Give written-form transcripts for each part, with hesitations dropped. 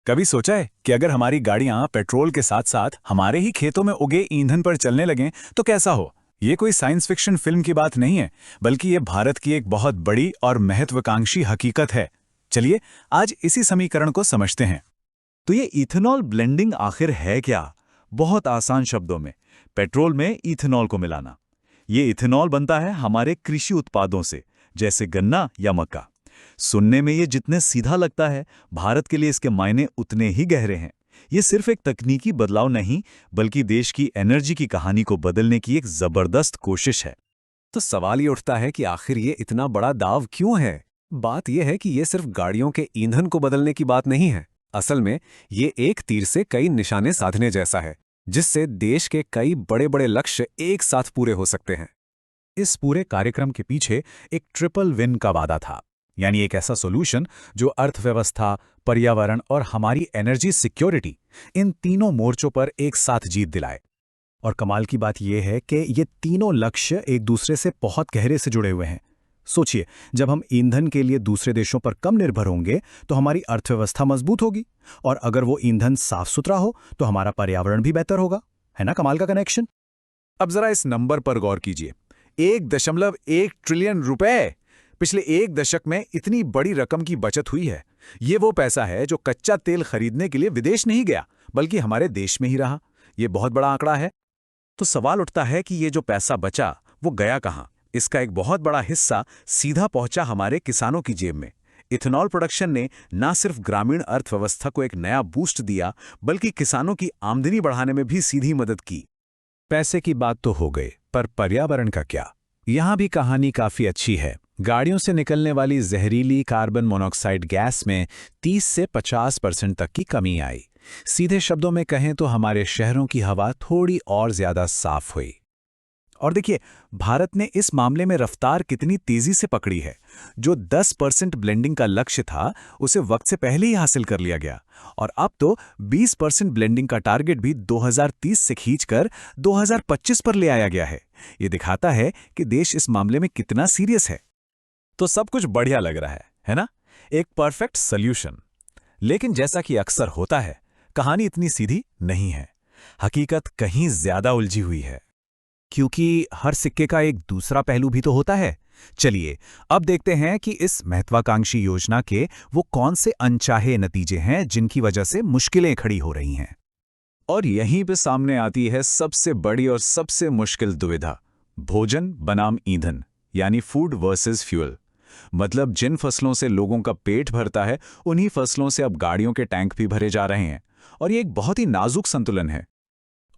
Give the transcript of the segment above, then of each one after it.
कभी सोचा है कि अगर हमारी गाड़ियां पेट्रोल के साथ साथ हमारे ही खेतों में उगे ईंधन पर चलने लगें तो कैसा हो। ये कोई साइंस फिक्शन फिल्म की बात नहीं है, बल्कि ये भारत की एक बहुत बड़ी और महत्वाकांक्षी हकीकत है। चलिए आज इसी समीकरण को समझते हैं। तो ये इथेनॉल ब्लेंडिंग आखिर है क्या? बहुत आसान शब्दों में, पेट्रोल में इथेनॉल को मिलाना। ये इथेनॉल बनता है हमारे कृषि उत्पादों से, जैसे गन्ना या मक्का। सुनने में ये जितने सीधा लगता है, भारत के लिए इसके मायने उतने ही गहरे हैं। ये सिर्फ एक तकनीकी बदलाव नहीं, बल्कि देश की एनर्जी की कहानी को बदलने की एक जबरदस्त कोशिश है। तो सवाल ये उठता है कि आखिर ये इतना बड़ा दाव क्यों है? बात यह है कि ये सिर्फ गाड़ियों के ईंधन को बदलने की बात नहीं है। असल में ये एक तीर से कई निशाने साधने जैसा है, जिससे देश के कई बड़े बड़े लक्ष्य एक साथ पूरे हो सकते हैं। इस पूरे कार्यक्रम के पीछे एक ट्रिपल विन का वादा था, यानी एक ऐसा सॉल्यूशन जो अर्थव्यवस्था, पर्यावरण और हमारी एनर्जी सिक्योरिटी, इन तीनों मोर्चों पर एक साथ जीत दिलाए। और कमाल की बात यह है कि ये तीनों लक्ष्य एक दूसरे से बहुत गहरे से जुड़े हुए हैं। सोचिए, जब हम ईंधन के लिए दूसरे देशों पर कम निर्भर होंगे तो हमारी अर्थव्यवस्था मजबूत होगी, और अगर वो ईंधन साफ सुथरा हो तो हमारा पर्यावरण भी बेहतर होगा। है ना कमाल का कनेक्शन? अब जरा इस नंबर पर गौर कीजिए, 1.1 ट्रिलियन रुपए। पिछले एक दशक में इतनी बड़ी रकम की बचत हुई है। ये वो पैसा है जो कच्चा तेल खरीदने के लिए विदेश नहीं गया, बल्कि हमारे देश में ही रहा। ये बहुत बड़ा आंकड़ा है। तो सवाल उठता है कि ये जो पैसा बचा, वो गया कहाँ? इसका एक बहुत बड़ा हिस्सा सीधा पहुंचा हमारे किसानों की जेब में। इथेनॉल प्रोडक्शन ने न सिर्फ ग्रामीण अर्थव्यवस्था को एक नया बूस्ट दिया, बल्कि किसानों की आमदनी बढ़ाने में भी सीधी मदद की। पैसे की बात तो हो गई, पर पर्यावरण का क्या? यहां भी कहानी काफी अच्छी है। गाड़ियों से निकलने वाली जहरीली कार्बन मोनोऑक्साइड गैस में 30 से 50% तक की कमी आई। सीधे शब्दों में कहें तो हमारे शहरों की हवा थोड़ी और ज्यादा साफ हुई। और देखिए, भारत ने इस मामले में रफ्तार कितनी तेजी से पकड़ी है। जो 10% ब्लेंडिंग का लक्ष्य था, उसे वक्त से पहले ही हासिल कर लिया गया, और अब तो 20% ब्लेंडिंग का टारगेट भी 2030 से खींचकर 2025 पर ले आया गया है। ये दिखाता है कि देश इस मामले में कितना सीरियस है। तो सब कुछ बढ़िया लग रहा है ना? एक परफेक्ट सॉल्यूशन। लेकिन जैसा कि अक्सर होता है, कहानी इतनी सीधी नहीं है। हकीकत कहीं ज्यादा उलझी हुई है, क्योंकि हर सिक्के का एक दूसरा पहलू भी तो होता है। चलिए अब देखते हैं कि इस महत्वाकांक्षी योजना के वो कौन से अनचाहे नतीजे हैं जिनकी वजह से मुश्किलें खड़ी हो रही हैं। और यहीं पे सामने आती है सबसे बड़ी और सबसे मुश्किल दुविधा, भोजन बनाम ईंधन, यानी फूड वर्सेस फ्यूल। मतलब जिन फसलों से लोगों का पेट भरता है, उन्हीं फसलों से अब गाड़ियों के टैंक भी भरे जा रहे हैं। और ये एक बहुत ही नाजुक संतुलन है।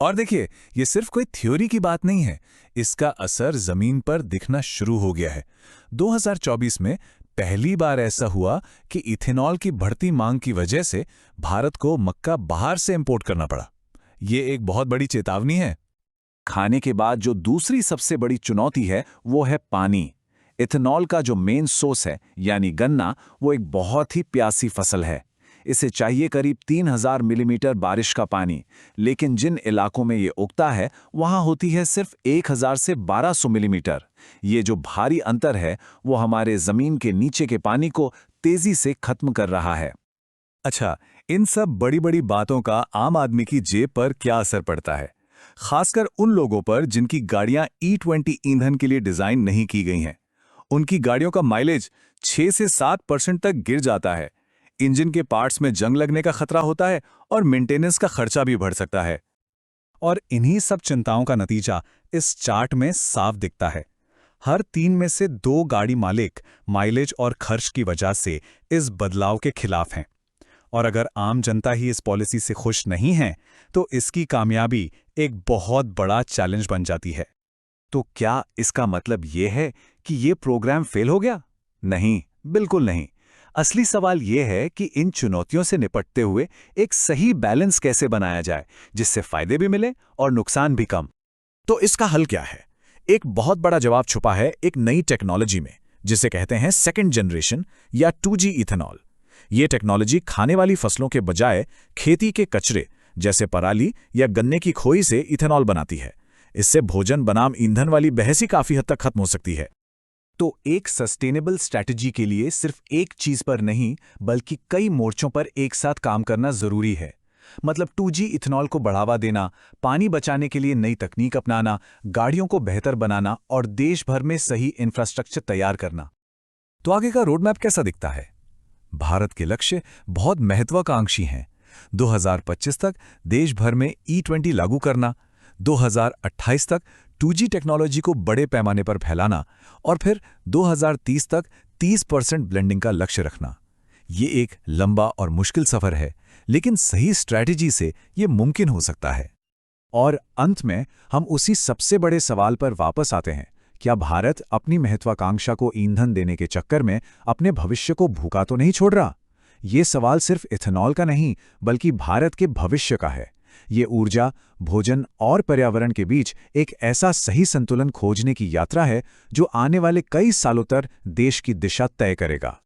और देखिए, ये सिर्फ कोई थ्योरी की बात नहीं है, इसका असर जमीन पर दिखना शुरू हो गया है। 2024 में पहली बार ऐसा हुआ कि इथेनॉल की बढ़ती मांग की वजह से भारत को मक्का बाहर से इंपोर्ट करना पड़ा। ये एक बहुत बड़ी चेतावनी है। खाने के बाद जो दूसरी सबसे बड़ी चुनौती है, वो है पानी। इथेनॉल का जो मेन सोर्स है, यानी गन्ना, वो एक बहुत ही प्यासी फसल है। इसे चाहिए करीब 3000 मिलीमीटर बारिश का पानी, लेकिन जिन इलाकों में ये उगता है, वहां होती है सिर्फ 1000 से 1200 मिलीमीटर। ये जो भारी अंतर है, वो हमारे जमीन के नीचे के पानी को तेजी से खत्म कर रहा है। अच्छा, इन सब बड़ी बड़ी बातों का आम आदमी की जेब पर क्या असर पड़ता है? खासकर उन लोगों पर जिनकी गाड़ियां E20 ईंधन के लिए डिजाइन नहीं की गई हैं। उनकी गाड़ियों का माइलेज 6 से 7% तक गिर जाता है। इंजन के पार्ट्स में जंग लगने का खतरा होता है, और मेंटेनेंस का खर्चा भी बढ़ सकता है। और इन्हीं सब चिंताओं का नतीजा इस चार्ट में साफ दिखता है। हर 3 में से 2 गाड़ी मालिक माइलेज और खर्च की वजह से इस बदलाव के खिलाफ हैं। और अगर आम जनता ही इस पॉलिसी से खुश नहीं है, तो इसकी कामयाबी एक बहुत बड़ा चैलेंज बन जाती है। तो क्या इसका मतलब ये है कि ये प्रोग्राम फेल हो गया? नहीं, बिल्कुल नहीं। असली सवाल यह है कि इन चुनौतियों से निपटते हुए एक सही बैलेंस कैसे बनाया जाए, जिससे फायदे भी मिले और नुकसान भी कम। तो इसका हल क्या है? एक बहुत बड़ा जवाब छुपा है एक नई टेक्नोलॉजी में, जिसे कहते हैं सेकंड जनरेशन या 2G इथेनॉल। ये टेक्नोलॉजी खाने वाली फसलों के बजाय खेती के कचरे जैसे पराली या गन्ने की खोई से इथेनॉल बनाती है। इससे भोजन बनाम ईंधन वाली बहस ही काफी हद तक खत्म हो सकती है। तो एक सस्टेनेबल स्ट्रैटेजी के लिए सिर्फ एक चीज पर नहीं बल्कि कई मोर्चों पर एक साथ काम करना जरूरी है। मतलब 2G इथेनॉल को बढ़ावा देना, पानी बचाने के लिए नई तकनीक अपनाना, गाड़ियों को बेहतर बनाना और देश भर में सही इंफ्रास्ट्रक्चर तैयार करना। तो आगे का रोडमैप कैसा दिखता है? भारत के लक्ष्य बहुत महत्वाकांक्षी हैं। 2025 तक देश भर में E20 लागू करना, 2028 तक 2G टेक्नोलॉजी को बड़े पैमाने पर फैलाना और फिर 2030 तक 30% ब्लेंडिंग का लक्ष्य रखना। ये एक लंबा और मुश्किल सफर है, लेकिन सही स्ट्रैटेजी से ये मुमकिन हो सकता है। और अंत में हम उसी सबसे बड़े सवाल पर वापस आते हैं, क्या भारत अपनी महत्वाकांक्षा को ईंधन देने के चक्कर में अपने भविष्य को भूखा तो नहीं छोड़ रहा? ये सवाल सिर्फ इथेनॉल का नहीं बल्कि भारत के भविष्य का है। ये ऊर्जा, भोजन और पर्यावरण के बीच एक ऐसा सही संतुलन खोजने की यात्रा है जो आने वाले कई सालों तक देश की दिशा तय करेगा।